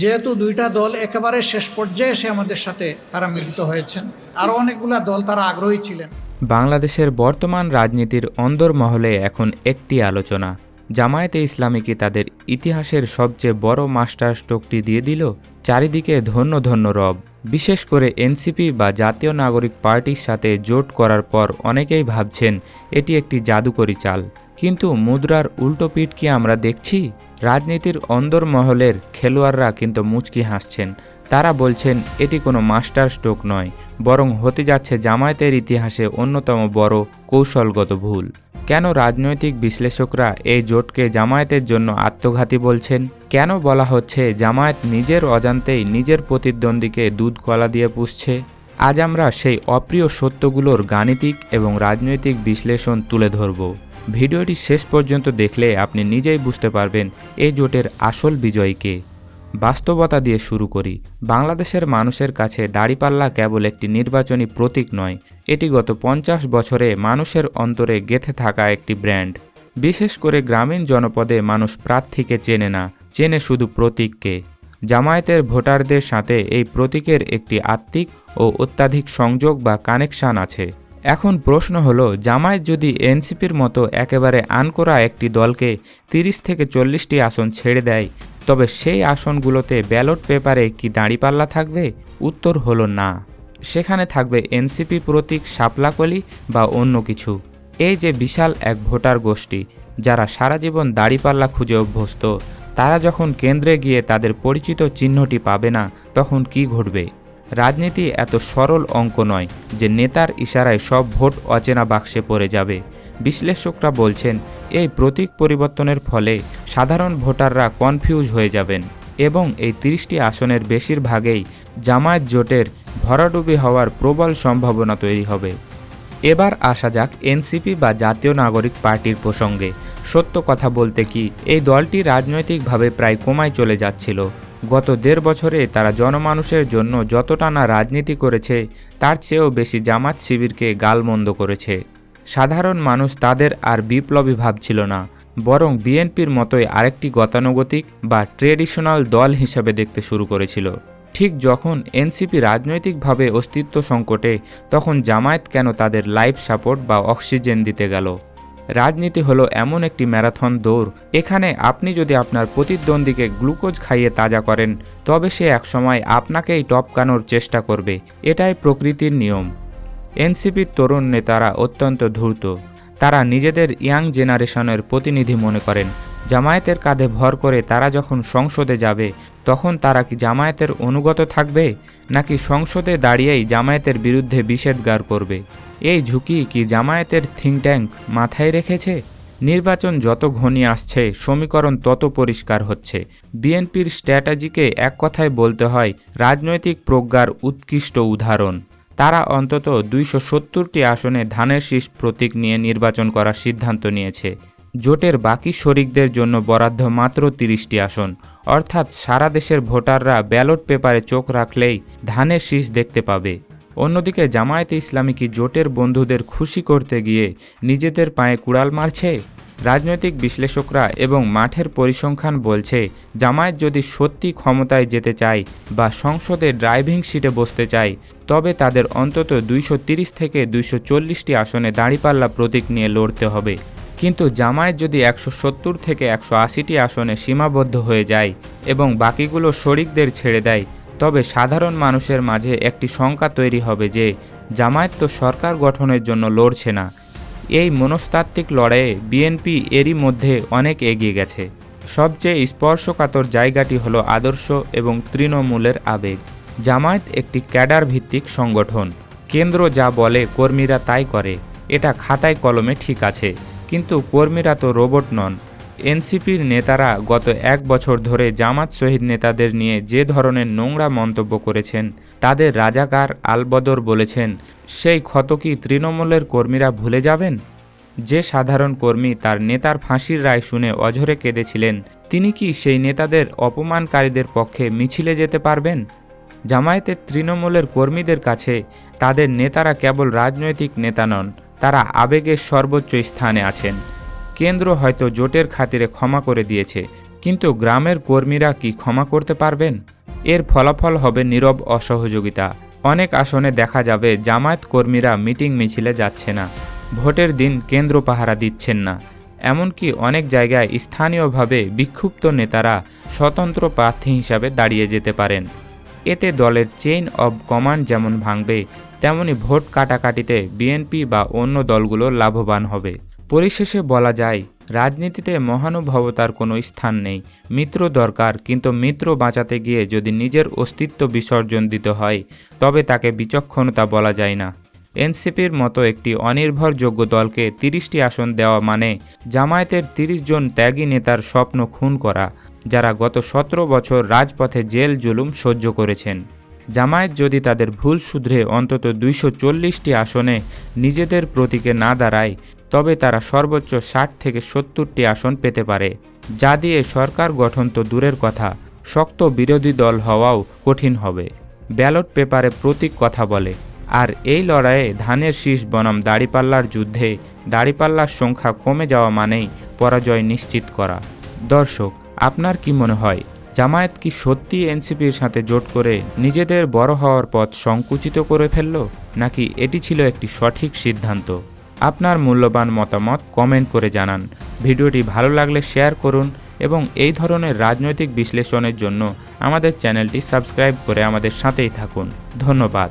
যেহেতু দুইটা দল একেবারে শেষ পর্যায়ে এসে আমাদের সাথে তারা মিলিত হয়েছেন, আরও অনেকগুলা দল তারা আগ্রহী ছিলেন। বাংলাদেশের বর্তমান রাজনীতির অন্দরমহলে এখন একটি আলোচনা, জামায়াতে ইসলামী কি তাদের ইতিহাসের সবচেয়ে বড় মাস্টার স্ট্রোকটি দিয়ে দিল? চারিদিকে ধন্য ধন্য রব। বিশেষ করে এনসিপি বা জাতীয় নাগরিক পার্টির সাথে জোট করার পর অনেকেই ভাবছেন এটি একটি জাদুকরী চাল। কিন্তু মুদ্রার উল্টো পিঠ কি আমরা দেখছি? রাজনীতির অন্দরমহলের খেলোয়াড়রা কিন্তু মুচকি হাসছেন। তারা বলছেন এটি কোনো মাস্টার স্ট্রোক নয়, বরং হতে যাচ্ছে জামায়াতের ইতিহাসে অন্যতম বড় কৌশলগত ভুল। কেন রাজনৈতিক বিশ্লেষকরা এই জোটকে জামায়াতের জন্য আত্মঘাতী বলছেন? কেন বলা হচ্ছে জামায়াত নিজের অজান্তেই নিজের প্রতিদ্বন্দ্বীকে দুধ কলা দিয়ে পুষছে? আজ আমরা সেই অপ্রিয় সত্যগুলোর গাণিতিক এবং রাজনৈতিক বিশ্লেষণ তুলে ধরব। ভিডিওটি শেষ পর্যন্ত দেখলে আপনি নিজেই বুঝতে পারবেন এই জোটের আসল বিজয়ী কে। বাস্তবতা দিয়ে শুরু করি। বাংলাদেশের মানুষের কাছে দাড়িপাল্লা কেবল একটি নির্বাচনী প্রতীক নয়, এটি গত 50 বছরে মানুষের অন্তরে গেঁথে থাকা একটি ব্র্যান্ড। বিশেষ করে গ্রামীণ জনপদে মানুষ প্রার্থীকে চেনে না, চেনে শুধু প্রতীককে। জামায়াতের ভোটারদের সাথে এই প্রতীকের একটি আত্মিক ও অত্যাধিক সংযোগ বা কানেকশন আছে। এখন প্রশ্ন হলো, জামায়াত যদি এনসিপির মতো একেবারে আনকোরা একটি দলকে 30 থেকে 40টি আসন ছেড়ে দেয়, তবে সেই আসনগুলোতে ব্যালট পেপারে কি দাঁড়িপাল্লা থাকবে? উত্তর হলো না। সেখানে থাকবে এনসিপি প্রতীক, শাপলাকলি বা অন্য কিছু। এই যে বিশাল এক ভোটার গোষ্ঠী যারা সারা জীবন দাঁড়িপাল্লা খুঁজে অভ্যস্ত, তারা যখন কেন্দ্রে গিয়ে তাদের পরিচিত চিহ্নটি পাবে না, তখন কি ঘটবে? রাজনীতি এত সরল অঙ্ক নয় যে নেতার ইশারায় সব ভোট অচেনা বাক্সে পড়ে যাবে। বিশ্লেষকরা বলছেন এই প্রতীক পরিবর্তনের ফলে সাধারণ ভোটাররা কনফিউজ হয়ে যাবেন এবং এই 30টি আসনের বেশিরভাগেই জামায়াত জোটের ভরাডুবি হওয়ার প্রবল সম্ভাবনা তৈরি হবে। এবার আসা যাক এনসিপি বা জাতীয় নাগরিক পার্টির প্রসঙ্গে। সত্য কথা বলতে কি, এই দলটি রাজনৈতিকভাবে প্রায় কমায় চলে যাচ্ছিল। গত 1.5 বছরে তারা জনমানুষের জন্য যতটা না রাজনীতি করেছে, তার চেয়েও বেশি জামাত শিবিরকে গালমন্দ করেছে। সাধারণ মানুষ তাদের আর বিপ্লবী ভাবছিল না, বরং বিএনপির মতোই আরেকটি গতানুগতিক বা ট্রেডিশনাল দল হিসেবে দেখতে শুরু করেছিল। ঠিক যখন এনসিপি রাজনৈতিকভাবে অস্তিত্ব সংকটে, তখন জামায়াত কেন তাদের লাইফ সাপোর্ট বা অক্সিজেন দিতে গেল? রাজনীতি হলো এমন একটি ম্যারাথন দৌড়, এখানে আপনি যদি আপনার প্রতিদ্বন্দ্বীকে গ্লুকোজ খাইয়ে তাজা করেন, তবে সে একসময় আপনাকেই টপকানোর চেষ্টা করবে। এটাই প্রকৃতির নিয়ম। এনসিপির তরুণ নেতারা অত্যন্ত ধূর্ত। তারা নিজেদের ইয়াং জেনারেশনের প্রতিনিধি মনে করেন। জামায়াতের কাঁধে ভর করে তারা যখন সংসদে যাবে, তখন তারা কি জামায়াতের অনুগত থাকবে, নাকি সংসদে দাঁড়িয়েই জামায়াতের বিরুদ্ধে বিষেধগার করবে? এই ঝুঁকি কি জামায়াতের থিঙ্ক ট্যাঙ্ক মাথায় রেখেছে? নির্বাচন যত ঘনিয়ে আসছে, সমীকরণ তত পরিষ্কার হচ্ছে। বিএনপির স্ট্র্যাটেজিকে এক কথায় বলতে হয় রাজনৈতিক প্রজ্ঞার উৎকৃষ্ট উদাহরণ। তারা অন্তত 270টি আসনে ধানের শীষ প্রতীক নিয়ে নির্বাচন করার সিদ্ধান্ত নিয়েছে। জোটের বাকি শরিকদের জন্য বরাদ্দ মাত্র 30টি আসন, অর্থাৎ সারা দেশের ভোটাররা ব্যালট পেপারে চোখ রাখলেই ধানের শীষ দেখতে পাবে। অন্যদিকে জামায়াতে ইসলামী কি জোটের বন্ধুদের খুশি করতে গিয়ে নিজেদের পায়ে কুড়াল মারছে? রাজনৈতিক বিশ্লেষকরা এবং মাঠের পরিসংখ্যান বলছে, জামায়াত যদি সত্যি ক্ষমতায় যেতে চায় বা সংসদে ড্রাইভিং সিটে বসতে চায়, তবে তাদের অন্তত 230 থেকে 240টি আসনে দাঁড়িপাল্লা প্রতীক নিয়ে লড়তে হবে। কিন্তু জামায়াত যদি 170 থেকে 180টি আসনে সীমাবদ্ধ হয়ে যায় এবং বাকিগুলো শরিকদের ছেড়ে দেয়, তবে সাধারণ মানুষের মাঝে একটি শঙ্কা তৈরি হবে যে জামায়াত তো সরকার গঠনের জন্য লড়ছে না। এই মনস্তাত্ত্বিক লড়াইয়ে বিএনপি এরই মধ্যে অনেক এগিয়ে গেছে। সবচেয়ে স্পর্শকাতর জায়গাটি হলো আদর্শ এবং তৃণমূলের আবেগ। জামায়াত একটি ক্যাডার ভিত্তিক সংগঠন। কেন্দ্র যা বলে কর্মীরা তাই করে, এটা খাতায় কলমে ঠিক আছে, কিন্তু কর্মীরা তো রোবট নন। এনসিপির নেতারা গত 1 বছর ধরে জামাত শহীদ নেতাদের নিয়ে যে ধরনের নোংরা মন্তব্য করেছেন, তাদের রাজাকার আলবদর বলেছেন, সেই ক্ষত কি তৃণমূলের কর্মীরা ভুলে যাবেন? যে সাধারণ কর্মী তার নেতার ফাঁসির রায় শুনে অঝরে কেঁদেছিলেন, তিনি কি সেই নেতাদের অপমানকারীদের পক্ষে মিছিলে যেতে পারবেন? জামায়াতের তৃণমূলের কর্মীদের কাছে তাদের নেতারা কেবল রাজনৈতিক নেতা নন, তারা আবেগের সর্বোচ্চ স্থানে আছেন। কেন্দ্র হয়তো জোটের খাতিরে ক্ষমা করে দিয়েছে, কিন্তু গ্রামের কর্মীরা কি ক্ষমা করতে পারবেন? এর ফলাফল হবে নীরব অসহযোগিতা। অনেক আসনে দেখা যাবে জামায়াত কর্মীরা মিটিং মিছিলে যাচ্ছে না, ভোটের দিন কেন্দ্র পাহারা দিচ্ছেন না, এমনকি অনেক জায়গায় স্থানীয়ভাবে বিক্ষুব্ধ নেতারা স্বতন্ত্র প্রার্থী হিসাবে দাঁড়িয়ে যেতে পারেন। এতে দলের চেইন অব কমান্ড যেমন ভাঙবে, তেমনি ভোট কাটাকাটিতে বিএনপি বা অন্য দলগুলো লাভবান হবে। পরিশেষে বলা যায়, রাজনীতিতে মহানুভবতার কোনো স্থান নেই। মিত্র দরকার, কিন্তু মিত্র বাঁচাতে গিয়ে যদি নিজের অস্তিত্ব বিসর্জন দিতে হয় তবে তাকে বিচক্ষণতা বলা যায় না। এনসিপির মতো একটি অনির্ভরযোগ্য দলকে 30টি আসন দেওয়া মানে জামায়াতের 30 জন ত্যাগী নেতার স্বপ্ন খুন করা, যারা গত 17 বছর রাজপথে জেল জুলুম সহ্য করেছেন। জামায়াত যদি তাদের ভুল শুধরে অন্তত 240টি আসনে নিজেদের প্রতীকে না দাঁড়ায়, তবে তারা সর্বোচ্চ 60 থেকে 70টি আসন পেতে পারে, যা দিয়ে সরকার গঠন তো দূরের কথা, শক্ত বিরোধী দল হওয়াও কঠিন হবে। ব্যালট পেপারে প্রতীক কথা বলে, আর এই লড়াইয়ে ধানের শীষ বনাম দাড়িপাল্লার যুদ্ধে দাড়িপাল্লার সংখ্যা কমে যাওয়া মানেই পরাজয় নিশ্চিত করা। দর্শক, আপনার কি মনে হয়, জামায়াত কি সত্যি এনসিপির সাথে জোট করে নিজেদের বড় হওয়ার পথ সংকুচিত করে ফেলল, নাকি এটি ছিল একটি সঠিক সিদ্ধান্ত? আপনার মূল্যবান মতামত কমেন্ট করে জানান। ভিডিওটি ভালো লাগলে শেয়ার করুন এবং এই ধরনের রাজনৈতিক বিশ্লেষণের জন্য আমাদের চ্যানেলটি সাবস্ক্রাইব করে আমাদের সাথেই থাকুন। ধন্যবাদ।